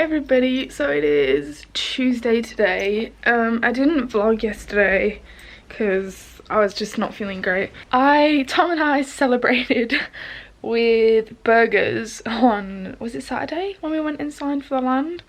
everybody, so it is Tuesday today. I didn't vlog yesterday because I was just not feeling great. Tom and I celebrated with burgers on, was it Saturday when we went and signed for the land?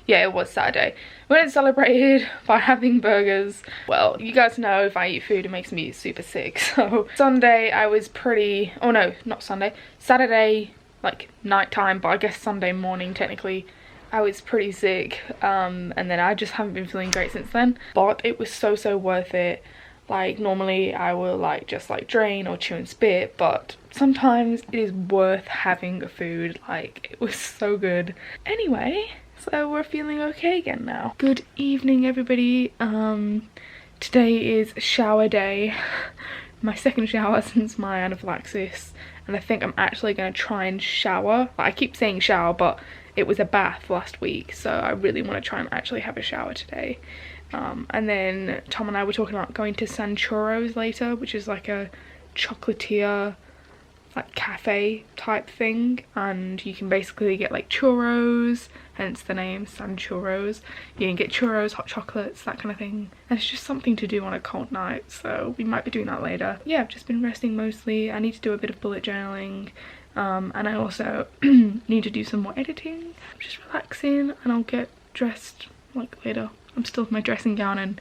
Yeah, it was Saturday. We went and celebrated by having burgers. Well, you guys know if I eat food it makes me super sick, so Sunday I was pretty, oh no, not Sunday, Saturday like nighttime, but I guess Sunday morning technically, I was pretty sick, and then I just haven't been feeling great since then. But it was so worth it. Like normally I will like just like drain or chew and spit, but sometimes it is worth having a food. Like it was so good. Anyway, so we're feeling okay again now. Good evening everybody. Today is shower day. My second shower since my anaphylaxis, and I think I'm actually going to try and shower. I keep saying shower, but it was a bath last week, so I really want to try and actually have a shower today. And then Tom and I were talking about going to San Churros later, which is like a chocolatier like cafe type thing, and you can basically get like churros, hence the name San Churros. You can get churros, hot chocolates, that kind of thing, and it's just something to do on a cold night, so we might be doing that later. Yeah, I've just been resting mostly. I need to do a bit of bullet journaling, and I also need to do some more editing. I'm just relaxing and I'll get dressed like later. I'm still with my dressing gown and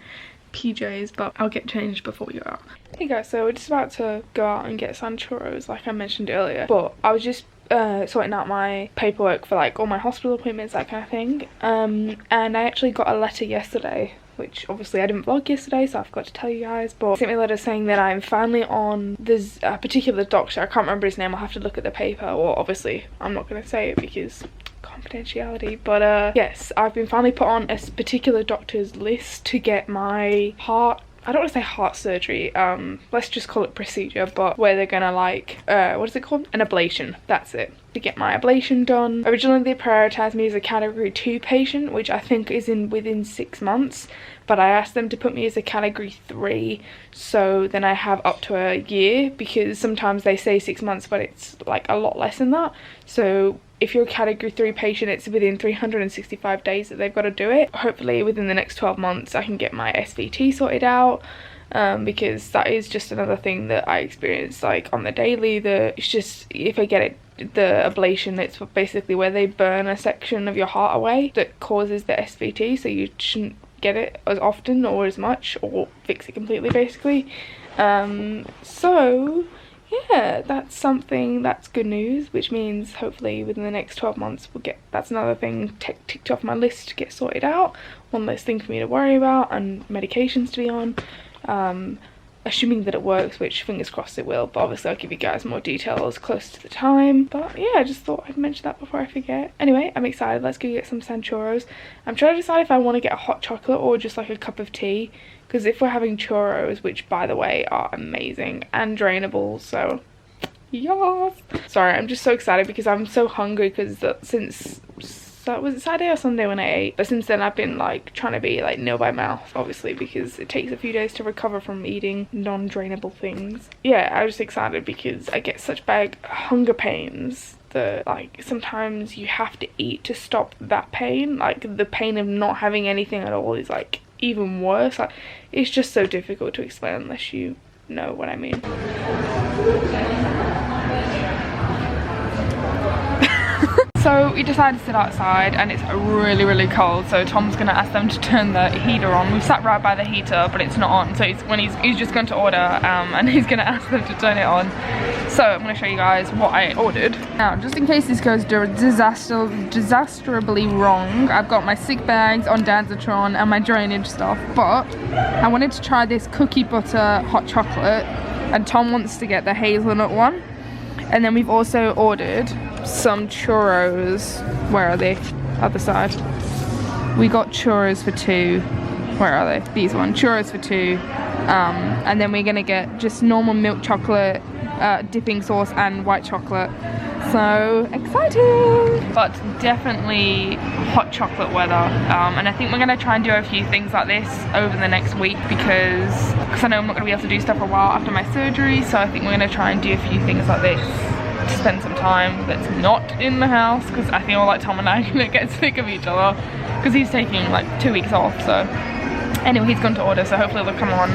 PJs, but I'll get changed before we go out. Hey guys, so we're just about to go out and get San Churros like I mentioned earlier, but I was just sorting out my paperwork for like all my hospital appointments, that kind of thing, and I actually got a letter yesterday, which obviously I didn't vlog yesterday, so I forgot to tell you guys, but sent me a letter saying that I'm finally on this particular doctor. I can't remember his name, I'll have to look at the paper, or obviously I'm not going to say it because confidentiality, but yes, I've been finally put on a particular doctor's list to get my heart, I don't want to say heart surgery, let's just call it procedure, but where they're gonna like, what is it called? An ablation, that's it. To get my ablation done. Originally they prioritised me as a category 2 patient, which I think is within 6 months, but I asked them to put me as a category 3, so then I have up to a year, because sometimes they say 6 months but it's like a lot less than that. So if you're a category 3 patient, it's within 365 days that they've got to do it. Hopefully within the next 12 months I can get my SVT sorted out, because that is just another thing that I experience like on the daily. It's just, if I get it, the ablation, it's basically where they burn a section of your heart away that causes the SVT, so you shouldn't get it as often or as much, or fix it completely basically. So yeah, that's something, that's good news, which means hopefully within the next 12 months we'll get, that's another thing ticked off my list to get sorted out, one less thing for me to worry about, and medications to be on, assuming that it works, which fingers crossed it will, but obviously I'll give you guys more details close to the time. But yeah, I just thought I'd mention that before I forget. Anyway, I'm excited, let's go get some San Churros. I'm trying to decide if I want to get a hot chocolate or just like a cup of tea, because if we're having churros, which by the way are amazing and drainable, so yes. Sorry, I'm just so excited because I'm so hungry, because since, so was it Saturday or Sunday when I ate? But since then I've been like trying to be like nil by mouth, obviously, because it takes a few days to recover from eating non-drainable things. Yeah, I was excited because I get such bad hunger pains that like sometimes you have to eat to stop that pain. Like the pain of not having anything at all is like even worse. Like it's just so difficult to explain unless you know what I mean. So we decided to sit outside and it's really cold, so Tom's gonna ask them to turn the heater on. We've sat right by the heater but it's not on, so he's just going to order, and he's gonna ask them to turn it on. So I'm gonna show you guys what I ordered. Now, just in case this goes disastrously wrong, I've got my sick bags on Danzatron and my drainage stuff, but I wanted to try this cookie butter hot chocolate, and Tom wants to get the hazelnut one. And then we've also ordered some churros. Where are they? Other side. We got churros for 2. Where are they? These ones. Churros for 2. And then we're gonna get just normal milk chocolate, dipping sauce, and white chocolate. So exciting! But definitely hot chocolate weather. And I think we're gonna try and do a few things like this over the next week, because I know I'm not gonna be able to do stuff for a while after my surgery. So I think we're gonna try and do a few things like this to spend some time that's not in the house, because I feel like Tom and I are gonna get sick of each other because he's taking like 2 weeks off. So anyway, he's gone to order, so hopefully they'll come on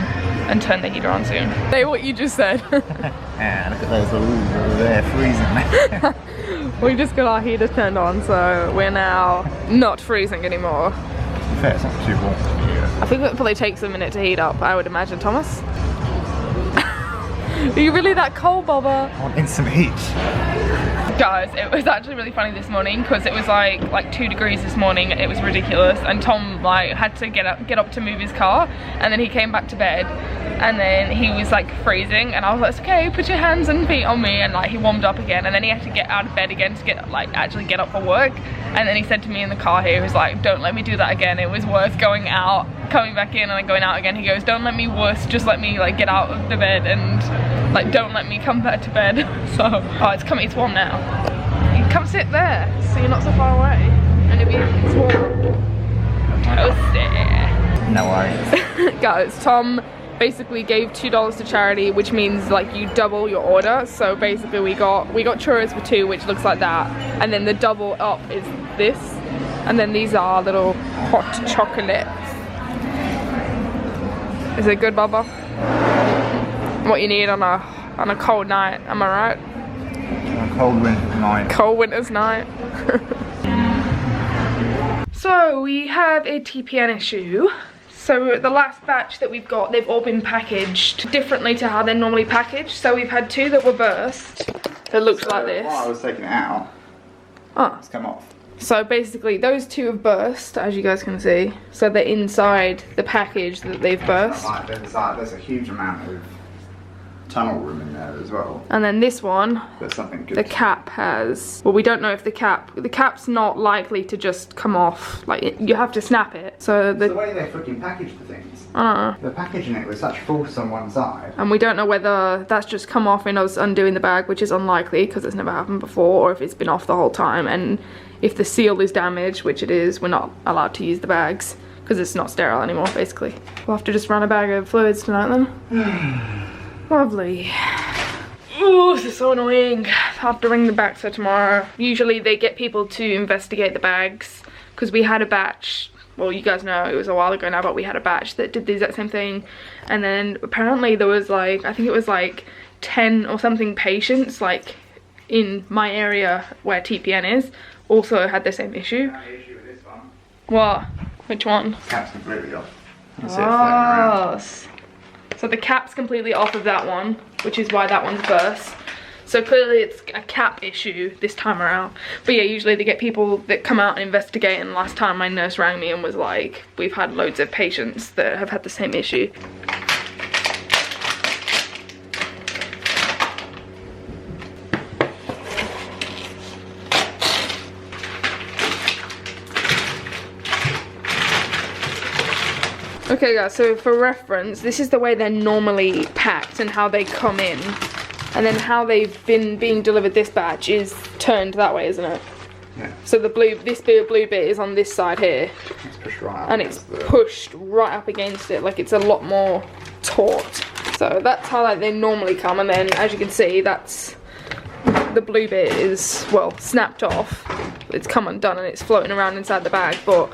and turn the heater on soon. Say what you just said. Yeah, look at those balloons over there freezing. We just got our heater turned on, so we're now not freezing anymore. Fair, it's not too warm here. I think it probably takes a minute to heat up, I would imagine, Thomas. Are you really that cold, Bobba? I want instant heat. Guys, it was actually really funny this morning because it was like 2 degrees this morning. It was ridiculous, and Tom like had to get up to move his car, and then he came back to bed, and then he was like freezing, and I was like, okay, put your hands and feet on me, and like he warmed up again, and then he had to get out of bed again to get like actually get up for work. And then he said to me in the car here, he was like, don't let me do that again. It was worth going out, coming back in, and then going out again. He goes, don't let me worse, just let me like get out of the bed, and like don't let me come back to bed. So, oh, it's coming, it's warm now. You come sit there, so you're not so far away, and it's warm. Toasty. No worries. Guys, Tom basically gave $2 to charity, which means like you double your order. So basically we got churros for 2, which looks like that, and then the double up is this, and then these are little hot chocolates. Is it good, Bubba? What you need on a cold night, am I right? A cold winter's night. Cold winter's night. So we have a TPN issue. So the last batch that we've got, they've all been packaged differently to how they're normally packaged. So we've had 2 that were burst. That looks like this. While I was taking it out, it's come off. So basically those 2 have burst, as you guys can see. So they're inside the package that they've burst. There's a huge amount of tunnel room in there as well. And then this one, there's something good. The cap has, well, we don't know if the cap's not likely to just come off. Like, you have to snap it. So it's the way they freaking package the things. They're packaging it with such force on one side. And we don't know whether that's just come off in us undoing the bag, which is unlikely because it's never happened before, or if it's been off the whole time. And if the seal is damaged, which it is, we're not allowed to use the bags because it's not sterile anymore, basically. We'll have to just run a bag of fluids tonight then. Lovely. Ooh, this is so annoying. I have to ring the back for tomorrow. Usually they get people to investigate the bags because we had a batch, well, you guys know it was a while ago now, but we had a batch that did the exact same thing. And then apparently there was like, I think it was like 10 or something patients like in my area where TPN is also had the same issue. Issue with this one. What? Which one? Cap's completely off. Oh. So the cap's completely off of that one, which is why that one's burst. So clearly it's a cap issue this time around. But yeah, usually they get people that come out and investigate, and last time my nurse rang me and was like, we've had loads of patients that have had the same issue. Okay guys, so for reference, this is the way they're normally packed and how they come in. And then how they've been being delivered this batch is turned that way, isn't it? Yeah. So the this blue bit is on this side here. It's pushed right up. And it's pushed right up against it, like it's a lot more taut. So that's how like they normally come, and then as you can see, that's the blue bit is, well, snapped off. It's come undone and it's floating around inside the bag, but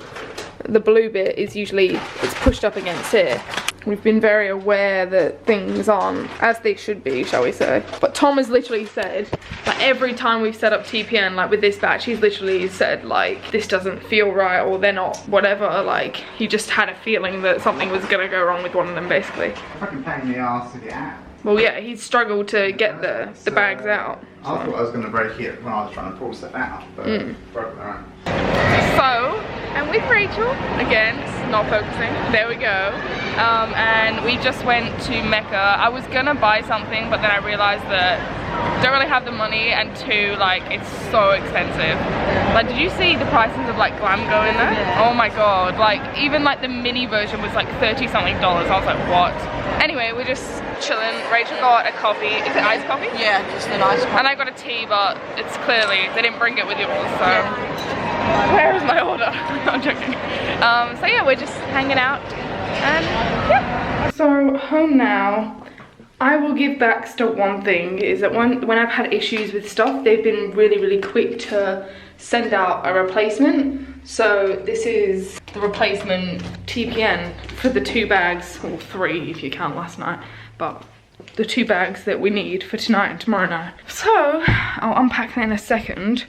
the blue bit is usually, it's pushed up against here. We've been very aware that things aren't as they should be, shall we say. But Tom has literally said, like every time we've set up TPN, like with this batch, he's literally said like, this doesn't feel right, or they're not, whatever. Like, he just had a feeling that something was gonna go wrong with one of them, basically. Fucking pain in the arse to get out. Well, yeah, he's struggled to get the bags out. So. I thought I was gonna break it when I was trying to pull stuff out, but broke my own. So, I'm with Rachel, again, not focusing, there we go, and we just went to Mecca. I was gonna buy something, but then I realized that I don't really have the money, and 2, like, it's so expensive. Like, did you see the prices of like Glam Go in there? Oh my god, like, even like the mini version was like $30 something. I was like, what? Anyway, we're just chilling. Rachel got a coffee. Is it iced coffee? Yeah, just an iced coffee. And I got a tea, but it's clearly, they didn't bring it with yours, so. Yeah. Where is my order? I'm joking. So yeah, we're just hanging out, and yeah. So home now. I will give Baxter one thing, is that when I've had issues with stuff, they've been really quick to send out a replacement. So this is the replacement TPN for the 2 bags, or 3 if you count last night, but the 2 bags that we need for tonight and tomorrow night. So I'll unpack that in a second.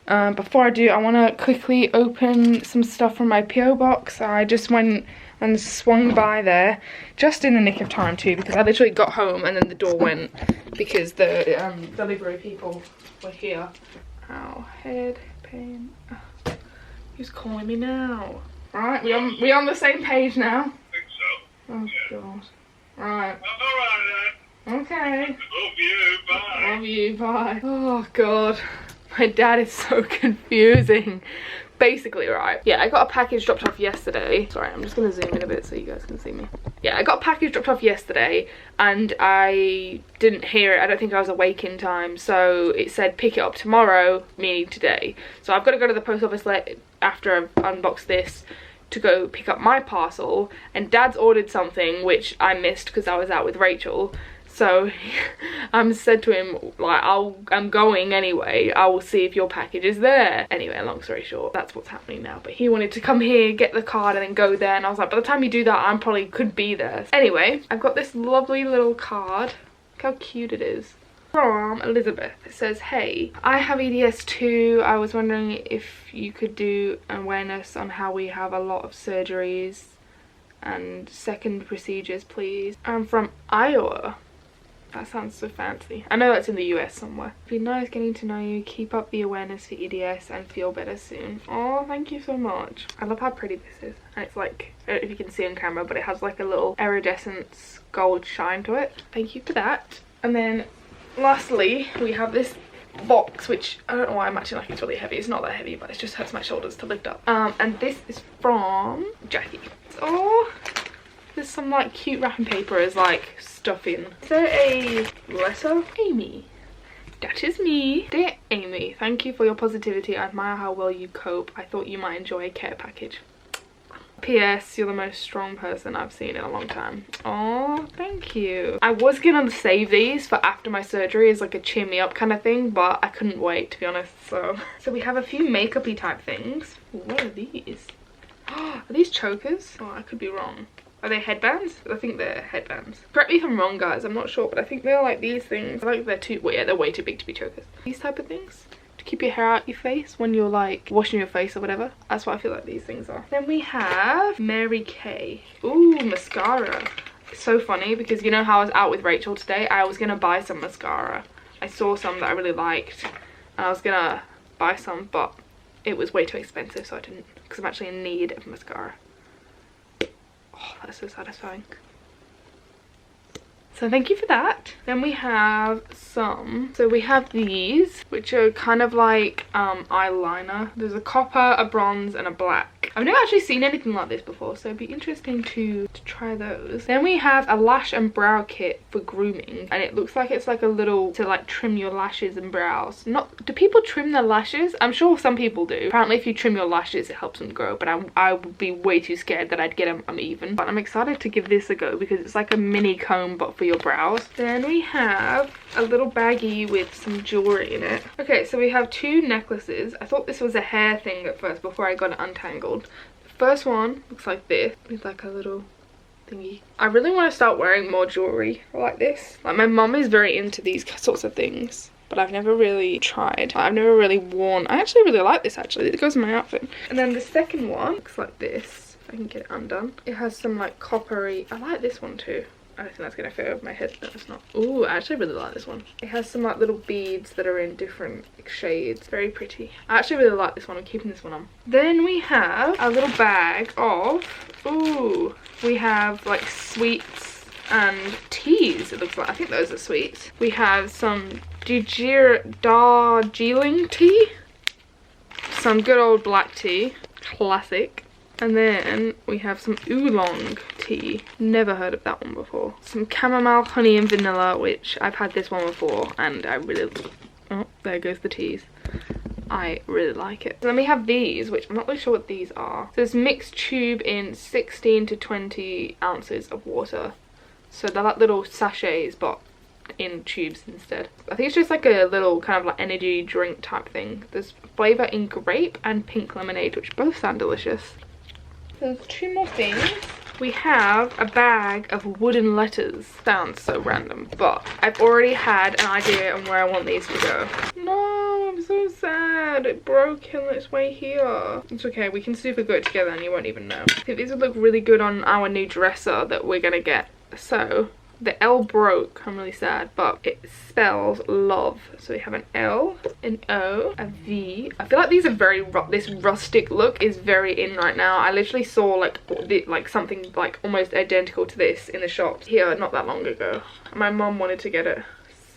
Before I do, I want to quickly open some stuff from my PO box. I just went and swung by there just in the nick of time too, because I literally got home and then the door went because the delivery people were here. Ow, head pain. Oh, who's calling me now? Right, we on the same page now? I think so. Oh yeah. God. Right. Alright then. Okay. Love you, bye. Love you, bye. Oh God. My dad is so confusing. Basically, right, yeah, I got a package dropped off yesterday. Sorry, I'm just gonna zoom in a bit so you guys can see me. Yeah, I got a package dropped off yesterday and I didn't hear it. I don't think I was awake in time, so it said pick it up tomorrow, meaning today. So I've got to go to the post office after I've unboxed this to go pick up my parcel, and Dad's ordered something which I missed because I was out with Rachel. So I said to him, like, I'm going anyway, I will see if your package is there. Anyway, long story short, that's what's happening now. But he wanted to come here, get the card, and then go there. And I was like, by the time you do that, I probably could be there. Anyway, I've got this lovely little card. Look how cute it is. From Elizabeth. It says, hey, I have EDS too. I was wondering if you could do awareness on how we have a lot of surgeries and second procedures, please. I'm from Iowa. That sounds so fancy. I know that's in the US somewhere. It'd be nice getting to know you. Keep up the awareness for EDS and feel better soon. Oh, thank you so much. I love how pretty this is. And it's like, I don't know if you can see on camera, but it has like a little iridescent gold shine to it. Thank you for that. And then lastly, we have this box, which I don't know why I'm acting like it's really heavy. It's not that heavy, but it just hurts my shoulders to lift up. And this is from Jackie. Oh, there's some like cute wrapping paper as like stuff in. Is there a letter? Amy. That is me. Dear Amy, thank you for your positivity. I admire how well you cope. I thought you might enjoy a care package. P.S. You're the most strong person I've seen in a long time. Oh, thank you. I was gonna save these for after my surgery as like a cheer me up kind of thing, but I couldn't wait, to be honest. So we have a few makeup-y type things. What are these? Are these chokers? Oh, I could be wrong. Are they headbands? I think they're headbands. Correct me if I'm wrong, guys. I'm not sure, but I think they're like these things. I think they're too, well, yeah, they're way too big to be chokers. These type of things to keep your hair out your face when you're like washing your face or whatever. That's what I feel like these things are. Then we have Mary Kay. Ooh, mascara. It's so funny because you know how I was out with Rachel today? I was gonna buy some mascara. I saw some that I really liked and I was gonna buy some, but it was way too expensive, so I didn't, because I'm actually in need of mascara. Oh, that's so satisfying. So thank you for that. Then we have some, so we have these, which are kind of like eyeliner. There's a copper, a bronze, and a black. I've never actually seen anything like this before, so it'd be interesting to try those. Then we have a lash and brow kit for grooming, and it looks like it's like a little to like trim your lashes and brows. Do people trim their lashes? I'm sure some people do. Apparently if you trim your lashes it helps them grow, but I would be way too scared that I'd get them uneven. But I'm excited to give this a go because it's like a mini comb but for your brows. Then we have a little baggie with some jewelry in it. Okay, so we have 2 necklaces. I thought this was a hair thing at first before I got it untangled. The first one looks like this with like a little thingy. I really want to start wearing more jewelry like this. Like my mum is very into these sorts of things, but I've never really tried. I've never really worn. I actually really like this actually. It goes in my outfit. And then the second one looks like this. If I can get it undone. It has some like coppery. I like this one too. I don't think that's gonna fit over my head. No, it's not. Ooh, I actually really like this one. It has some like little beads that are in different shades. Very pretty. I actually really like this one. I'm keeping this one on. Then we have a little bag of, ooh, we have like sweets and teas, it looks like. I think those are sweets. We have some Darjeeling tea. Some good old black tea. Classic. And then we have some oolong tea. Never heard of that one before. Some chamomile, honey and vanilla, which I've had this one before and I really, oh, there goes the teas. I really like it. Then we have these, which I'm not really sure what these are. So this mixed tube in 16 to 20 ounces of water. So they're like little sachets, but in tubes instead. I think it's just like a little kind of like energy drink type thing. There's flavour in grape and pink lemonade, which both sound delicious. There's 2 more things. We have a bag of wooden letters. Sounds so random, but I've already had an idea on where I want these to go. No, I'm so sad. It broke on its way here. It's okay, we can super glue it together and you won't even know. I think these would look really good on our new dresser that we're gonna get. So the L broke, I'm really sad, but it spells love. So we have an L, an O, a V. I feel like these are very, this rustic look is very in right now. I literally saw like something like almost identical to this in the shop here not that long ago. My mom wanted to get it.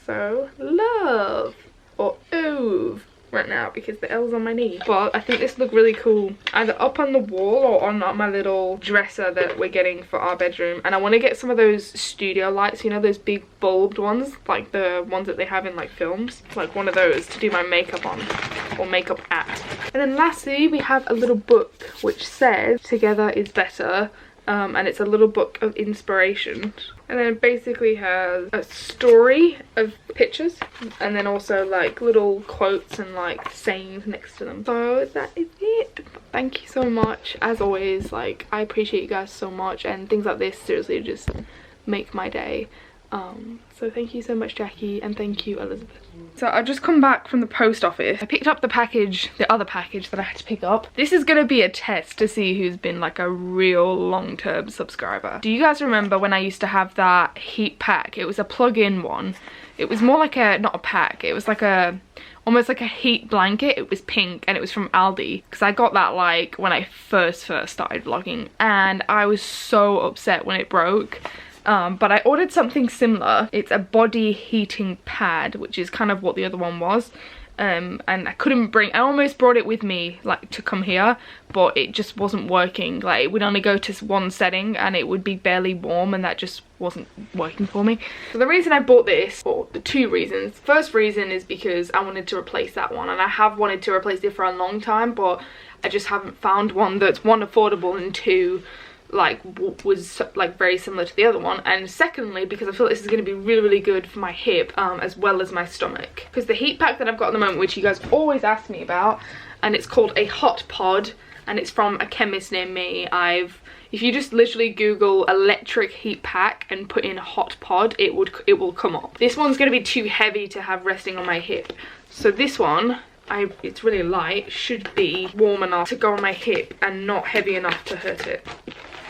So love or Ove right now because the L's on my knee. But I think this look really cool either up on the wall or on my little dresser that we're getting for our bedroom. And I want to get some of those studio lights, you know, those big bulbed ones, like the ones that they have in like films, like one of those to do my makeup on or makeup at. And then lastly we have a little book which says together is better. And it's a little book of inspiration, and then it basically has a story of pictures and then also like little quotes and like sayings next to them. So that is it. Thank you so much as always. Like, I appreciate you guys so much, and things like this seriously just make my day. So thank you so much, Jackie, and thank you, Elizabeth. So I've just come back from the post office. I picked up the package, the other package that I had to pick up. This is gonna be a test to see who's been like a real long-term subscriber. Do you guys remember when I used to have that heat pack? It was a plug-in one. It was more like a, not a pack, it was like a, almost like a heat blanket. It was pink and it was from Aldi, because I got that like when I first started vlogging, and I was so upset when it broke. But I ordered something similar. It's a body heating pad, which is kind of what the other one was. And I couldn't bring, I almost brought it with me like to come here, but it just wasn't working. Like, it would only go to one setting and it would be barely warm, and that just wasn't working for me. So the reason I bought this, or the 2 reasons. First reason is because I wanted to replace that one, and I have wanted to replace it for a long time, but I just haven't found one that's 1, affordable, and 2, like was like very similar to the other one. And secondly, because I feel like this is going to be really good for my hip as well as my stomach, because the heat pack that I've got at the moment, which you guys always ask me about, and it's called a hot pod, and it's from a chemist near me. If you just literally Google electric heat pack and put in hot pod, it will come up. This one's going to be too heavy to have resting on my hip, so this one, it's really light, should be warm enough to go on my hip and not heavy enough to hurt it.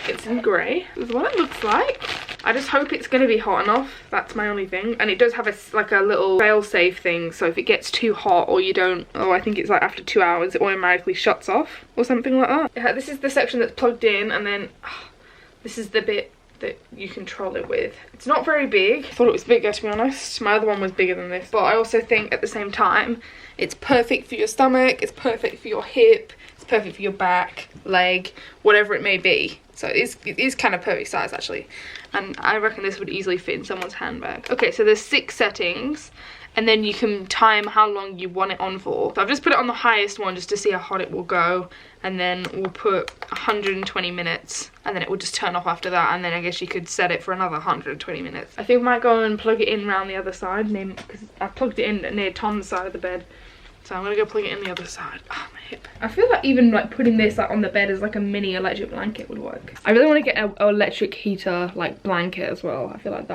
It's in grey. This is what it looks like. I just hope it's going to be hot enough. That's my only thing. And it does have like a little fail-safe thing, so if it gets too hot or you don't, oh, I think it's like after 2 hours it automatically shuts off or something like that. Yeah, this is the section that's plugged in, and then this is the bit that you control it with. It's not very big. I thought it was bigger, to be honest. My other one was bigger than this, but I also think at the same time it's perfect for your stomach, it's perfect for your hip, it's perfect for your back, leg, whatever it may be. So it is kind of perfect size actually, and I reckon this would easily fit in someone's handbag. Okay, so there's 6 settings, and then you can time how long you want it on for. So I've just put it on the highest one just to see how hot it will go, and then we'll put 120 minutes, and then it will just turn off after that, and then I guess you could set it for another 120 minutes. I think I might go and plug it in around the other side, because I plugged it in near Tom's side of the bed. So I'm gonna go plug it in the other side. Oh, my hip. I feel like even like putting this like on the bed as like a mini electric blanket would work. I really want to get an electric heater like blanket as well. I feel like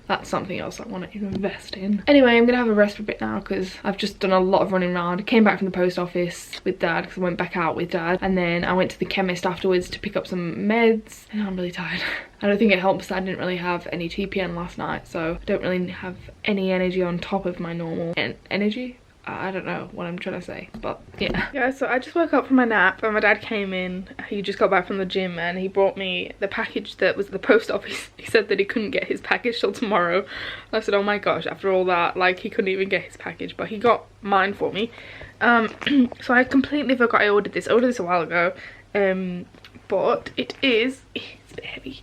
that's something else I want to invest in. Anyway, I'm gonna have a rest for a bit now because I've just done a lot of running around. I came back from the post office with Dad because I went back out with Dad, and then I went to the chemist afterwards to pick up some meds, and I'm really tired. I don't think it helps that I didn't really have any TPN last night, so I don't really have any energy on top of my normal energy. I don't know what I'm trying to say, but yeah. Yeah, so I just woke up from my nap and my dad came in. He just got back from the gym and he brought me the package that was at the post office. He said that he couldn't get his package till tomorrow. I said, oh my gosh, after all that, like, he couldn't even get his package, but he got mine for me. So I completely forgot I ordered this. I ordered this a while ago, but it's a bit heavy.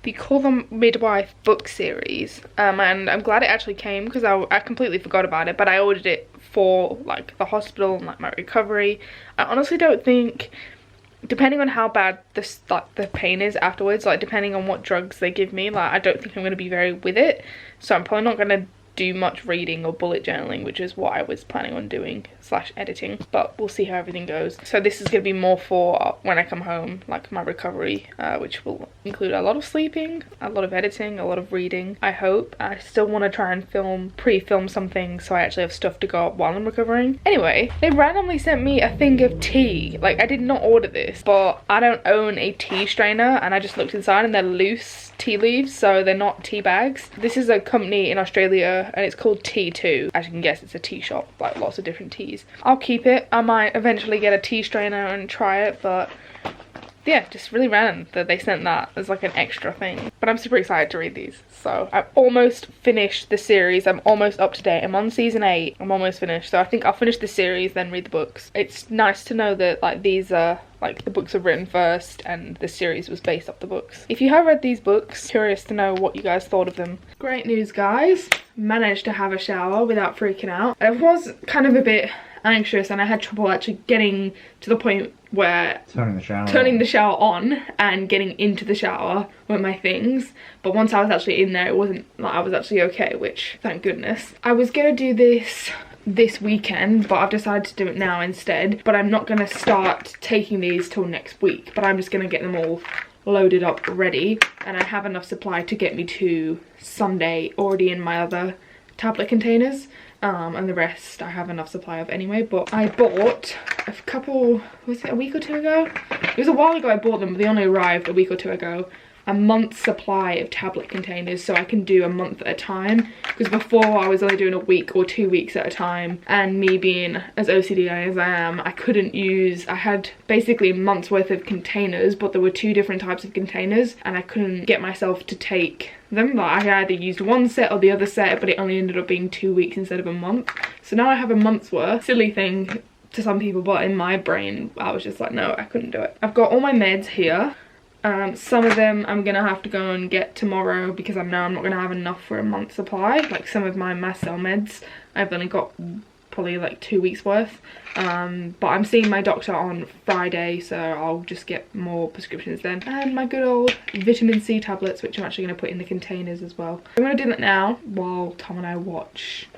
The Call the Midwife book series, and I'm glad it actually came because I completely forgot about it, but I ordered it for like the hospital and like my recovery. I honestly don't think depending on how bad the pain is afterwards, like depending on what drugs they give me, like I don't think I'm going to be very with it, so I'm probably not going to do much reading or bullet journaling, which is what I was planning on doing / editing, but we'll see how everything goes. So this is going to be more for when I come home, like my recovery, which will include a lot of sleeping, a lot of editing, a lot of reading, I hope. I still want to try and pre-film something so I actually have stuff to go up while I'm recovering. Anyway, they randomly sent me a thing of tea. Like, I did not order this, but I don't own a tea strainer, and I just looked inside and they're loose tea leaves, so they're not tea bags. This is a company in Australia and it's called T2. As you can guess, it's a tea shop, like lots of different teas. I'll keep it. I might eventually get a tea strainer and try it, but yeah, just really random that they sent that as like an extra thing. But I'm super excited to read these. So I've almost finished the series. I'm almost up to date. I'm on season 8. I'm almost finished. So I think I'll finish the series, then read the books. It's nice to know that like these are like the books are written first and the series was based off the books. If you have read these books, curious to know what you guys thought of them. Great news, guys. Managed to have a shower without freaking out. I was kind of a bit anxious and I had trouble actually getting to the point where turning the shower on and getting into the shower with my things, but once I was actually in there, it wasn't like I was actually okay, which thank goodness. I was gonna do this weekend, but I've decided to do it now instead. But I'm not gonna start taking these till next week, but I'm just gonna get them all loaded up ready, and I have enough supply to get me to Sunday already in my other tablet containers. And the rest I have enough supply of anyway. But I bought a couple, was it a week or two ago? It was a while ago I bought them, but they only arrived a week or two ago. A month's supply of tablet containers, so I can do a month at a time, because before I was only doing a week or 2 weeks at a time, and me being as OCD as I am, I couldn't use, I had basically a month's worth of containers, but there were 2 different types of containers and I couldn't get myself to take them. Like, I either used one set or the other set, but it only ended up being 2 weeks instead of a month. So now I have a month's worth. Silly thing to some people, but in my brain I was just like, no, I couldn't do it. I've got all my meds here. Some of them I'm gonna have to go and get tomorrow because I know I'm not gonna have enough for a month's supply. Like some of my mast cell meds, I've only got probably like 2 weeks worth. But I'm seeing my doctor on Friday, so I'll just get more prescriptions then. And my good old vitamin C tablets, which I'm actually gonna put in the containers as well. I'm gonna do that now while Tom and I watch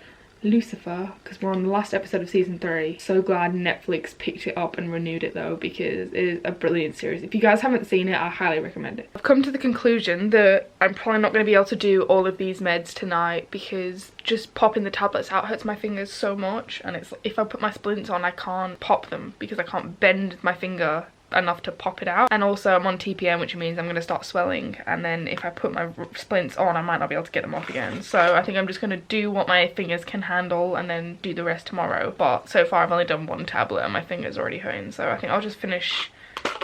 Lucifer, because we're on the last episode of season 3. So glad Netflix picked it up and renewed it though, because it is a brilliant series. If you guys haven't seen it, I highly recommend it. I've come to the conclusion that I'm probably not going to be able to do all of these meds tonight, because just popping the tablets out hurts my fingers so much, and it's, if I put my splints on, I can't pop them because I can't bend my finger enough to pop it out. And also I'm on TPN, which means I'm going to start swelling, and then if I put my splints on, I might not be able to get them off again. So I think I'm just going to do what my fingers can handle and then do the rest tomorrow. But so far I've only done 1 tablet and my finger's already hurting, so I think I'll just finish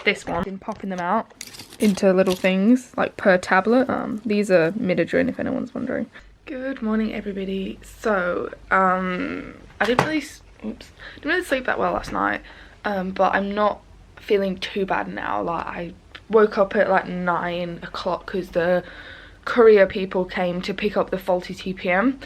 this one. Been popping them out into little things like per tablet. These are Midodrine, if anyone's wondering. Good morning, everybody. So I didn't really sleep that well last night, but I'm not feeling too bad now. Like, I woke up at like 9 o'clock because the courier people came to pick up the faulty TPN,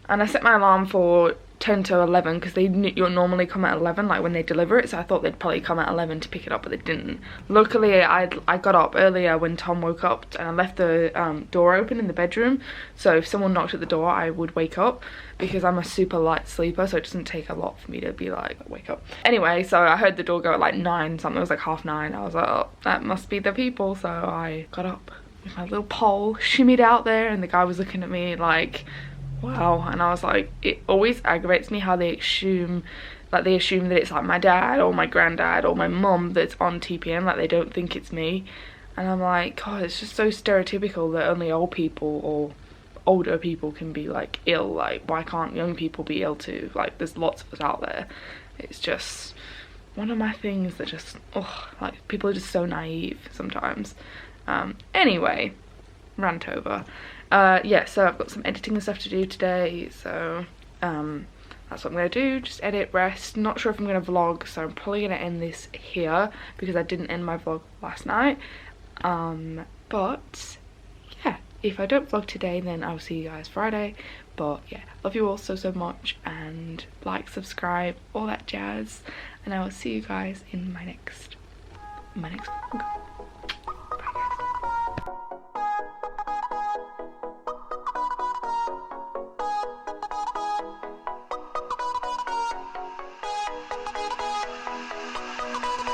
and I set my alarm for 10 to 11 because they normally come at 11, like when they deliver it, so I thought they'd probably come at 11 to pick it up, but they didn't. Luckily I got up earlier when Tom woke up, and I left the door open in the bedroom, so if someone knocked at the door I would wake up, because I'm a super light sleeper, so it doesn't take a lot for me to be like, wake up. Anyway, so I heard the door go at like 9 something, it was like 9:30. I was like, oh, that must be the people, so I got up with my little pole, shimmied out there, and the guy was looking at me like, wow. And I was like, it always aggravates me how they assume that it's like my dad or my granddad or my mum that's on TPN, like they don't think it's me. And I'm like, God, it's just so stereotypical that only old people or older people can be like ill. Like, why can't young people be ill too? Like, there's lots of us out there. It's just one of my things that just, oh, like, people are just so naive sometimes. Anyway, rant over. Yeah, so I've got some editing and stuff to do today, so that's what I'm going to do, just edit, rest. Not sure if I'm going to vlog, so I'm probably going to end this here because I didn't end my vlog last night. But yeah, if I don't vlog today, then I'll see you guys Friday. But yeah, love you all so much, and like, subscribe, all that jazz, and I will see you guys in my next my next vlog.